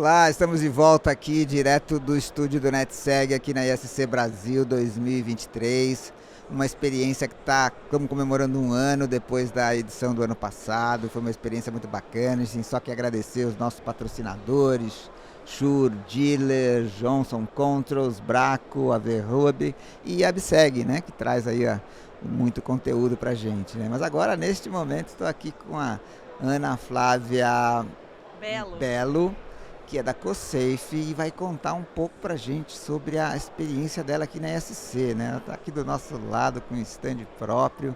Olá, estamos de volta aqui, direto do estúdio do NetSeg, aqui na ISC Brasil 2023. Uma experiência que estamos comemorando um ano depois da edição do ano passado. Foi uma experiência muito bacana. A gente só quer agradecer os nossos patrocinadores, Shure, Dealer, Johnson Controls, Braco, Averhub e Abseg, né, que traz aí muito conteúdo pra gente, né? Mas agora, neste momento, estou aqui com a Ana Flávia Belo, que é da CoSafe e vai contar um pouco pra gente sobre a experiência dela aqui na ESC, né? Ela está aqui do nosso lado com um stand próprio.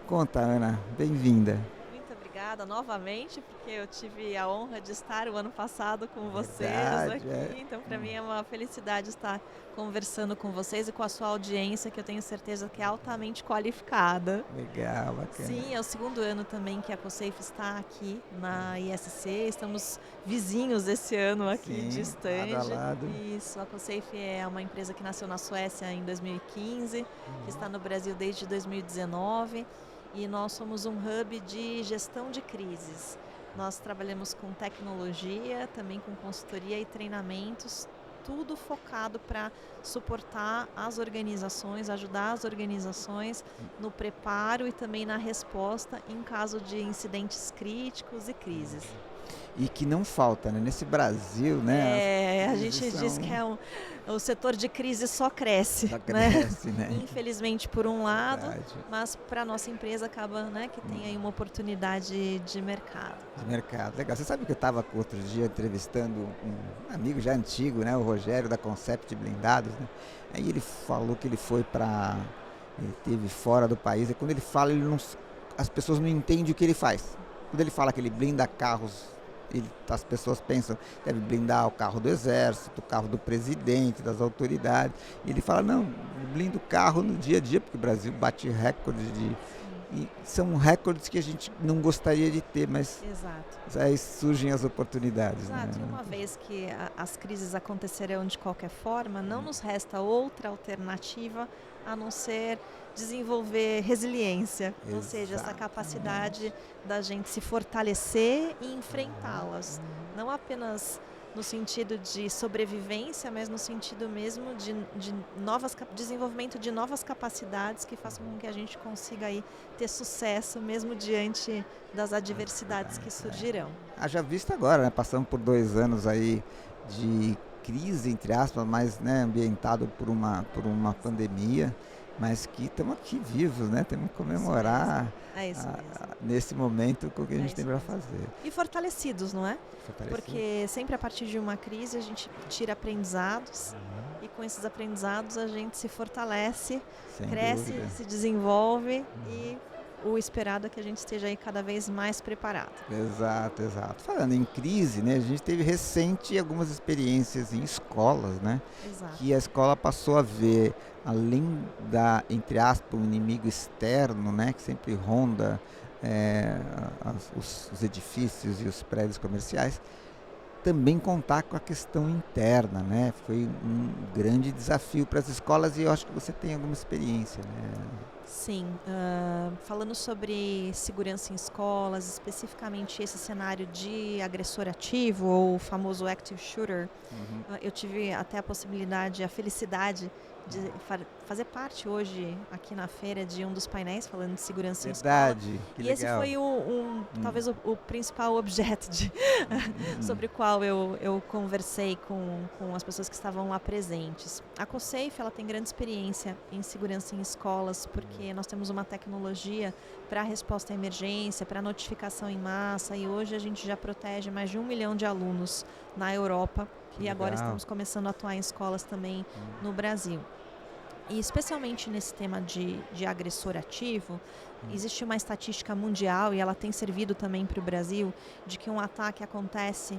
Conta, Ana, bem-vinda. Muito obrigada novamente, porque eu tive a honra de estar o ano passado com vocês Verdade, aqui. Então, para mim é uma felicidade estar conversando com vocês e com a sua audiência, que eu tenho certeza que é altamente qualificada. Legal, bacana. Sim, é o segundo ano também que a CoSafe está aqui na ISC. Estamos vizinhos esse ano aqui. Sim, de stand. lado a lado. Isso, a CoSafe é uma empresa que nasceu na Suécia em 2015, que está no Brasil desde 2019. E nós somos um hub de gestão de crises. Nós trabalhamos com tecnologia, também com consultoria e treinamentos, tudo focado para suportar as organizações, ajudar as organizações no preparo e também na resposta em caso de incidentes críticos e crises. E que não falta, né? Nesse Brasil, né? A gente diz que o setor de crise só cresce. Só cresce, né? Infelizmente por um lado, Verdade. mas para a nossa empresa acaba, né, que tem aí uma oportunidade de mercado. De mercado, legal. Você sabe que eu estava outro dia entrevistando um amigo já antigo, né? O Rogério da Concept Blindados, né? Aí ele falou que ele esteve fora do país, e quando ele fala, as pessoas não entendem o que ele faz. Quando ele fala que ele blinda carros, as pessoas pensam que deve blindar o carro do exército, o carro do presidente, das autoridades. E ele fala, não, blinda o carro no dia a dia, porque o Brasil bate recordes e são recordes que a gente não gostaria de ter, mas Exato. Aí surgem as oportunidades. Exato, Né? e uma vez que as crises acontecerão de qualquer forma, não nos resta outra alternativa a não ser desenvolver resiliência, ou seja, essa capacidade da gente se fortalecer e enfrentá-las, não apenas no sentido de sobrevivência, mas no sentido mesmo de desenvolvimento de novas capacidades que façam com que a gente consiga aí ter sucesso mesmo diante das adversidades que surgirão. Haja visto agora, né? Passamos por 2 anos aí de crise, entre aspas, mas, né, ambientado por uma pandemia, mas que estamos aqui vivos, né? Temos que comemorar nesse momento com o que a gente tem para fazer. E fortalecidos, não é? Porque sempre a partir de uma crise a gente tira aprendizados e com esses aprendizados a gente se fortalece, cresce, se desenvolve e o esperado é que a gente esteja aí cada vez mais preparado. Exato. Falando em crise, né, a gente teve recente algumas experiências em escolas, né? Exato. Que a escola passou a ver, além da, entre aspas, o inimigo externo, né, que sempre ronda os edifícios e os prédios comerciais, também contar com a questão interna, né? Foi um grande desafio para as escolas e eu acho que você tem alguma experiência, né? Sim, falando sobre segurança em escolas, especificamente esse cenário de agressor ativo ou o famoso active shooter, eu tive até a possibilidade, a felicidade de fazer parte hoje aqui na feira de um dos painéis falando de segurança em escola. Que e legal. esse foi talvez o principal objeto sobre o qual eu conversei com as pessoas que estavam lá presentes. A CoSafe, ela tem grande experiência em segurança em escolas, porque nós temos uma tecnologia para resposta à emergência, para notificação em massa, e hoje a gente já protege mais de 1 milhão de alunos na Europa. E agora estamos começando a atuar em escolas também no Brasil. E especialmente nesse tema de agressor ativo, existe uma estatística mundial, e ela tem servido também para o Brasil, de que um ataque começa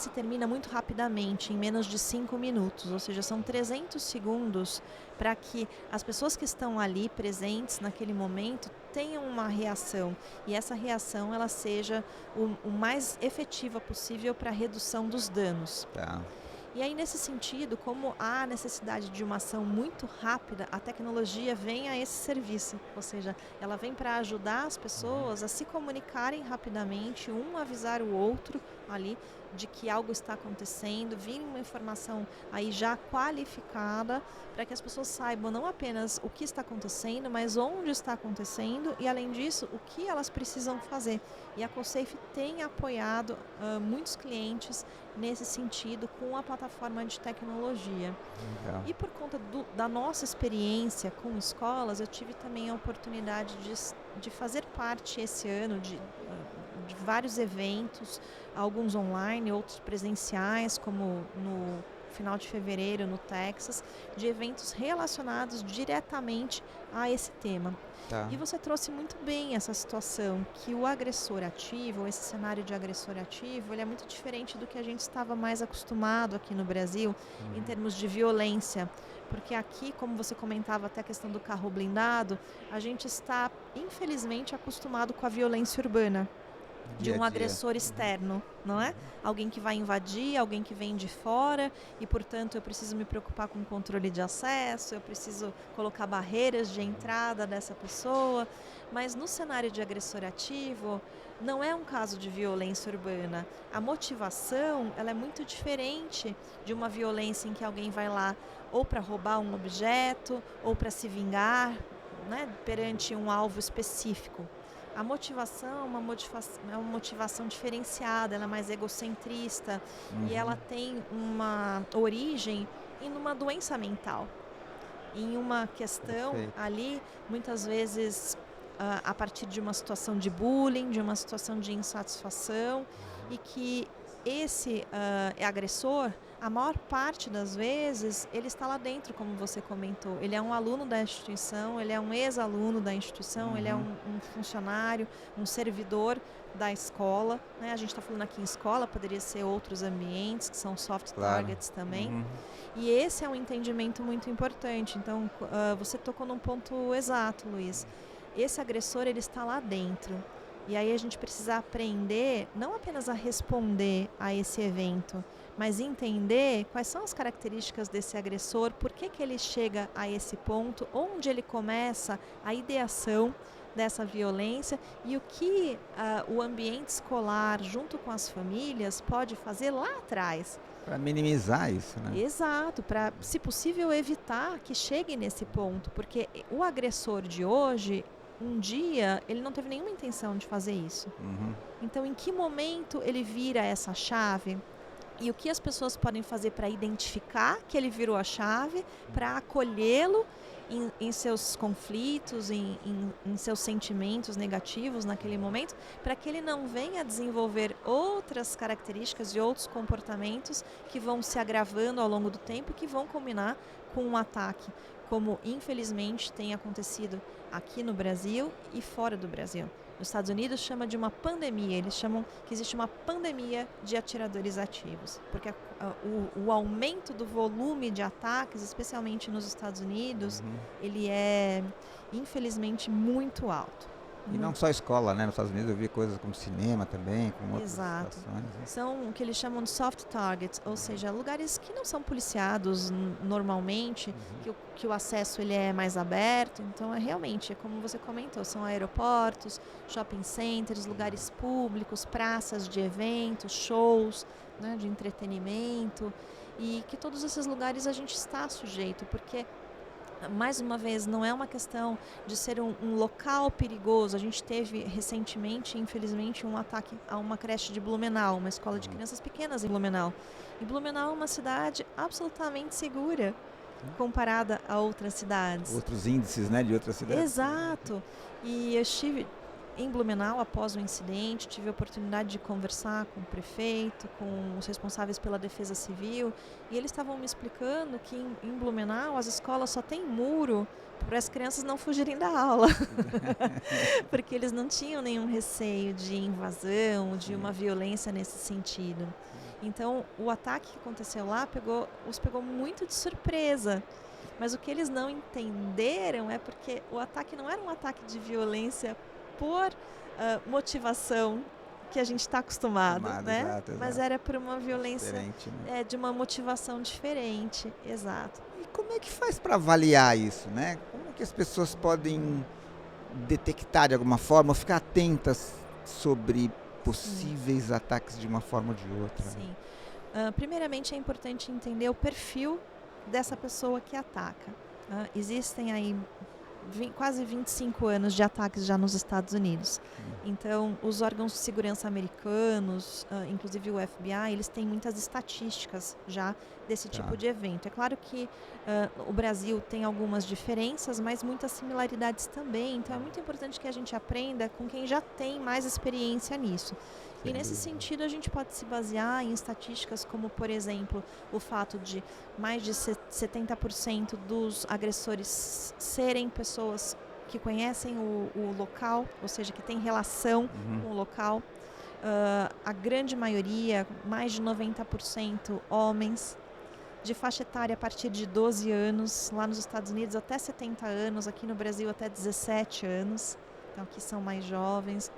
e termina muito rapidamente, em menos de 5 minutos, ou seja, são 300 segundos para que as pessoas que estão ali presentes naquele momento tenham uma reação, e essa reação ela seja o mais efetiva possível para a redução dos danos. E aí, nesse sentido, como há necessidade de uma ação muito rápida, a tecnologia vem a esse serviço, ou seja, ela vem para ajudar as pessoas a se comunicarem rapidamente, um avisar o outro ali, de que algo está acontecendo, vir uma informação aí já qualificada, para que as pessoas saibam não apenas o que está acontecendo, mas onde está acontecendo e, além disso, o que elas precisam fazer. E a COSAFE tem apoiado muitos clientes nesse sentido com a plataforma de tecnologia. Legal. E por conta da nossa experiência com escolas, eu tive também a oportunidade de fazer parte esse ano de vários eventos, alguns online, outros presenciais, como no final de fevereiro no Texas, de eventos relacionados diretamente a esse tema. Tá. E você trouxe muito bem essa situação, que o agressor ativo, esse cenário de agressor ativo, ele é muito diferente do que a gente estava mais acostumado aqui no Brasil, em termos de violência. Porque aqui, como você comentava até a questão do carro blindado, a gente está, infelizmente, acostumado com a violência urbana. De Dia um a dia. agressor externo, não é? Alguém que vai invadir, alguém que vem de fora e, portanto, eu preciso me preocupar com o controle de acesso, eu preciso colocar barreiras de entrada dessa pessoa. Mas no cenário de agressor ativo, não é um caso de violência urbana. A motivação, ela é muito diferente de uma violência em que alguém vai lá ou para roubar um objeto ou para se vingar, né, perante um alvo específico. A motivação é uma motivação diferenciada, ela é mais egocentrista e ela tem uma origem em uma doença mental, em uma questão ali, muitas vezes a partir de uma situação de bullying, de uma situação de insatisfação, e que esse agressor, a maior parte das vezes, ele está lá dentro, como você comentou. Ele é um aluno da instituição, ele é um ex-aluno da instituição, ele é um funcionário, um servidor da escola, né? A gente está falando aqui em escola, poderia ser outros ambientes, que são soft targets também. E esse é um entendimento muito importante. Então, você tocou num ponto exato, Luiz. Esse agressor, ele está lá dentro. E aí a gente precisa aprender não apenas a responder a esse evento, mas entender quais são as características desse agressor, por que ele chega a esse ponto, onde ele começa a ideação dessa violência e o que o ambiente escolar, junto com as famílias, pode fazer lá atrás. Para minimizar isso, né? Exato, para, se possível, evitar que chegue nesse ponto, porque o agressor de hoje, um dia, ele não teve nenhuma intenção de fazer isso. Então, em que momento ele vira essa chave? E o que as pessoas podem fazer para identificar que ele virou a chave, para acolhê-lo em seus conflitos, em seus sentimentos negativos naquele momento, para que ele não venha a desenvolver outras características e outros comportamentos que vão se agravando ao longo do tempo e que vão combinar com um ataque, como infelizmente tem acontecido aqui no Brasil e fora do Brasil. Nos Estados Unidos chama de uma pandemia, eles chamam que existe uma pandemia de atiradores ativos, porque o aumento do volume de ataques, especialmente nos Estados Unidos, ele é infelizmente muito alto. E não só escola, né? Nos Estados Unidos eu vi coisas como cinema também, com outras Exato. situações. São o que eles chamam de soft targets, ou seja, lugares que não são policiados normalmente, que o acesso ele é mais aberto. Então, realmente, é como você comentou, são aeroportos, shopping centers, lugares públicos, praças de eventos, shows, né, de entretenimento. E que todos esses lugares a gente está sujeito, porque mais uma vez, não é uma questão de ser um local perigoso. A gente teve recentemente, infelizmente, um ataque a uma creche de Blumenau, uma escola de crianças pequenas em Blumenau. E Blumenau é uma cidade absolutamente segura comparada a outras cidades. Outros índices, né, de outras cidades. Exato. E eu estive em Blumenau após o incidente, tive a oportunidade de conversar com o prefeito, com os responsáveis pela defesa civil, e eles estavam me explicando que em Blumenau as escolas só têm muro para as crianças não fugirem da aula, porque eles não tinham nenhum receio de invasão, de uma violência nesse sentido. Então, o ataque que aconteceu lá os pegou muito de surpresa. Mas o que eles não entenderam é porque o ataque não era um ataque de violência por motivação que a gente está acostumado, né? Exato. Mas era por uma violência né? de uma motivação diferente, exato. E como é que faz para avaliar isso, né? Como é que as pessoas podem detectar de alguma forma, ou ficar atentas sobre possíveis ataques de uma forma ou de outra. Sim. Primeiramente é importante entender o perfil dessa pessoa que ataca. Existem aí quase 25 anos de ataques já nos Estados Unidos. Então, os órgãos de segurança americanos, inclusive o FBI, eles têm muitas estatísticas já desse tipo de evento. É claro que o Brasil tem algumas diferenças, mas muitas similaridades também. Então, é muito importante que a gente aprenda com quem já tem mais experiência nisso. E nesse sentido, a gente pode se basear em estatísticas como, por exemplo, o fato de mais de 70% dos agressores serem pessoas que conhecem o local, ou seja, que têm relação com o local. A grande maioria, mais de 90%, homens, de faixa etária a partir de 12 anos, lá nos Estados Unidos até 70 anos, aqui no Brasil até 17 anos, então aqui são mais jovens.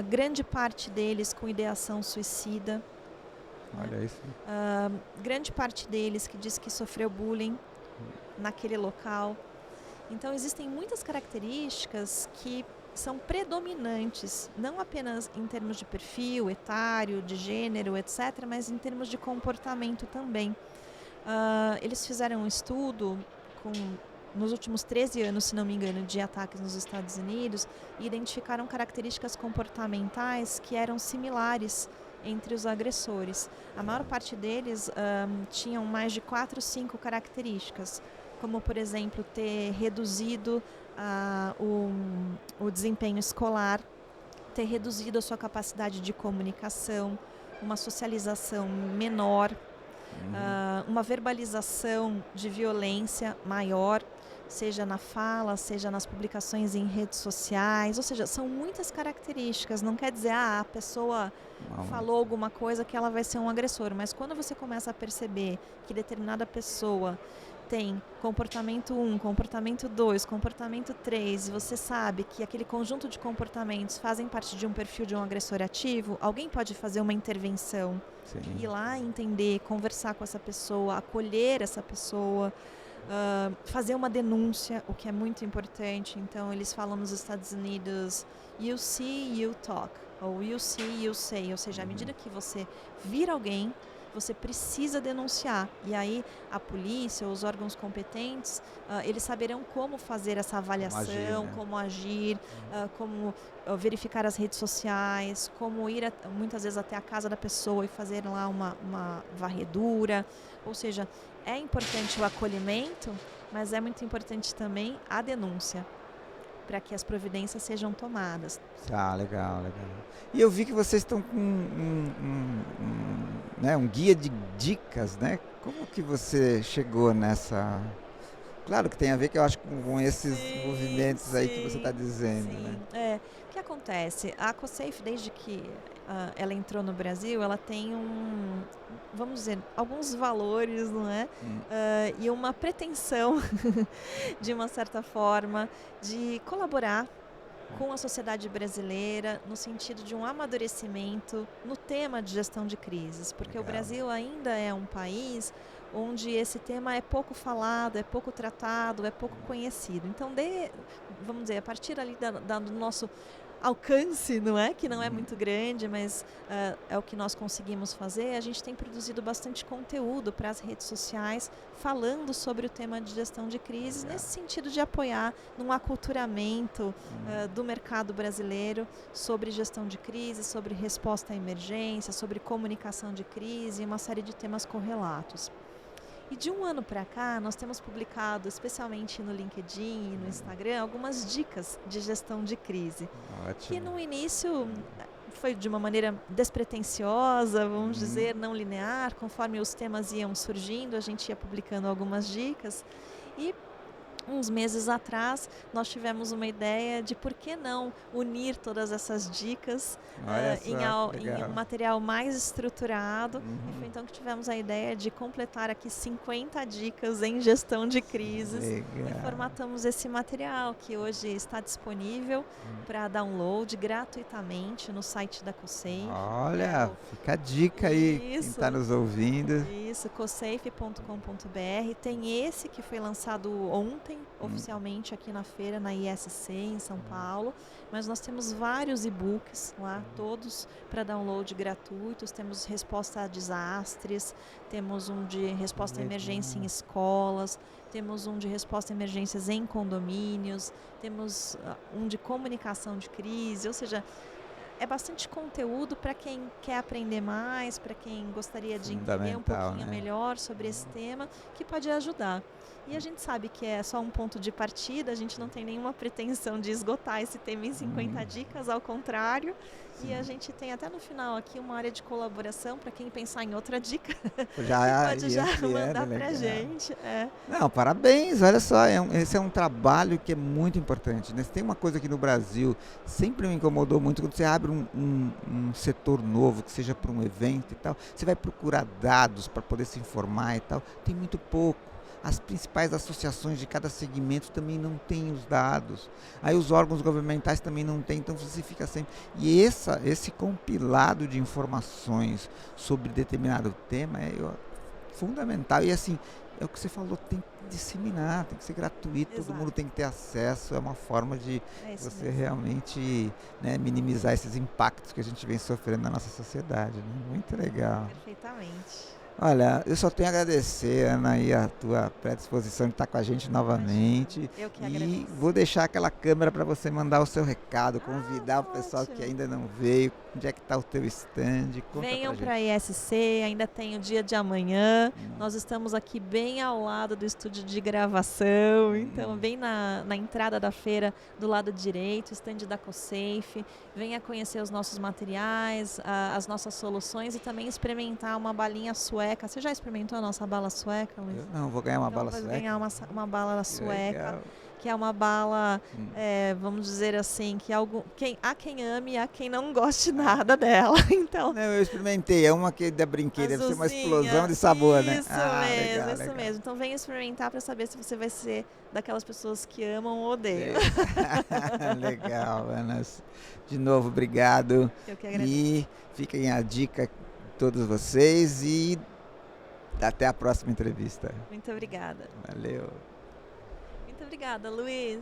Grande parte deles com ideação suicida. Olha isso. Grande parte deles que diz que sofreu bullying naquele local. Então existem muitas características que são predominantes, não apenas em termos de perfil, etário, de gênero, etc., mas em termos de comportamento também. Eles fizeram um estudo nos últimos 13 anos, se não me engano, de ataques nos Estados Unidos e identificaram características comportamentais que eram similares entre os agressores. A maior parte deles tinham mais de 4 ou 5 características, como, por exemplo, ter reduzido o desempenho escolar, ter reduzido a sua capacidade de comunicação, uma socialização menor, uma verbalização de violência maior, seja na fala, seja nas publicações em redes sociais, ou seja, são muitas características, não quer dizer, a pessoa falou alguma coisa que ela vai ser um agressor, mas quando você começa a perceber que determinada pessoa tem comportamento 1, comportamento 2, comportamento 3, e você sabe que aquele conjunto de comportamentos fazem parte de um perfil de um agressor ativo, alguém pode fazer uma intervenção, ir lá entender, conversar com essa pessoa, acolher essa pessoa, fazer uma denúncia, o que é muito importante. Então eles falam nos Estados Unidos, you see, you talk, ou you see, you say, ou seja, à medida que você vir alguém, você precisa denunciar. E aí a polícia, os órgãos competentes, eles saberão como fazer essa avaliação, como agir, como verificar as redes sociais, como ir muitas vezes até a casa da pessoa e fazer lá uma varredura. Ou seja, é importante o acolhimento, mas é muito importante também a denúncia, para que as providências sejam tomadas. Legal. E eu vi que vocês estão com um guia de dicas, né? Como que você chegou nessa... Claro que tem a ver, que eu acho, com esses movimentos aí que você está dizendo, né? O que acontece? A COSAFE, desde que ela entrou no Brasil, ela tem vamos dizer, alguns valores, não é? E uma pretensão, de uma certa forma, de colaborar com a sociedade brasileira no sentido de um amadurecimento no tema de gestão de crises, porque o Brasil ainda é um país onde esse tema é pouco falado, é pouco tratado, é pouco conhecido. Então, vamos dizer, a partir ali do nosso alcance, não é? Que não é muito grande, mas é o que nós conseguimos fazer. A gente tem produzido bastante conteúdo para as redes sociais falando sobre o tema de gestão de crises, nesse sentido de apoiar num aculturamento do mercado brasileiro sobre gestão de crise, sobre resposta à emergência, sobre comunicação de crise e uma série de temas correlatos. E de um ano para cá, nós temos publicado, especialmente no LinkedIn e no Instagram, algumas dicas de gestão de crise. Ótimo. Que no início foi de uma maneira despretensiosa, vamos dizer, não linear. Conforme os temas iam surgindo, a gente ia publicando algumas dicas. E uns meses atrás, nós tivemos uma ideia de por que não unir todas essas dicas em um material mais estruturado. E foi então que tivemos a ideia de completar aqui 50 dicas em gestão de crises. E formatamos esse material, que hoje está disponível para download gratuitamente no site da COSAFE. Olha, fica a dica aí, quem está nos ouvindo. Isso, cosafe.com.br. Tem esse que foi lançado ontem, ontem, oficialmente, aqui na feira, na ISC, em São Paulo. Mas nós temos vários e-books lá, todos para download gratuitos. Temos resposta a desastres, temos um de resposta à emergência em escolas, temos um de resposta a emergências em condomínios, temos um de comunicação de crise, ou seja, é bastante conteúdo para quem quer aprender mais, para quem gostaria de entender um pouquinho melhor sobre esse tema, que pode ajudar. E a gente sabe que é só um ponto de partida, a gente não tem nenhuma pretensão de esgotar esse tema em 50 dicas, ao contrário. Sim. E a gente tem até no final aqui uma área de colaboração para quem pensar em outra dica, pode já mandar para a gente. Não, parabéns, olha só, esse é um trabalho que é muito importante, né? Tem uma coisa aqui no Brasil, sempre me incomodou muito, quando você abre um setor novo, que seja para um evento e tal, você vai procurar dados para poder se informar e tal, tem muito pouco. As principais associações de cada segmento também não têm os dados. Aí os órgãos governamentais também não têm, então você fica sempre... E esse compilado de informações sobre determinado tema é fundamental. E assim, é o que você falou, tem que disseminar, tem que ser gratuito, todo mundo tem que ter acesso. É uma forma de você realmente, né, minimizar esses impactos que a gente vem sofrendo na nossa sociedade. Né? Muito legal. Perfeitamente. Olha, eu só tenho a agradecer, Ana, aí a tua predisposição de estar com a gente novamente. Eu que agradeço. E vou deixar aquela câmera para você mandar o seu recado, convidar o pessoal que ainda não veio. Onde é que está o teu stand? Venham para a ISC, ainda tem o dia de amanhã. Nós estamos aqui bem ao lado do estúdio de gravação, então bem na entrada da feira, do lado direito, stand da CoSafe. Venha conhecer os nossos materiais, as nossas soluções e também experimentar uma balinha sueca. Você já experimentou a nossa bala sueca, Luiz? Eu não, vou ganhar uma bala sueca. Vou ganhar uma bala sueca. Que é uma bala, vamos dizer assim, que há quem ame e há quem não goste nada dela. Então, não, eu experimentei, é uma que da brinquedo, deve ser uma explosão de sabor, né? Isso mesmo. Então venha experimentar para saber se você vai ser daquelas pessoas que amam ou odeiam. Legal, Ana. De novo, obrigado. Eu que agradeço. E fiquem a dica todos vocês e até a próxima entrevista. Muito obrigada. Valeu. Muito obrigada, Luiz.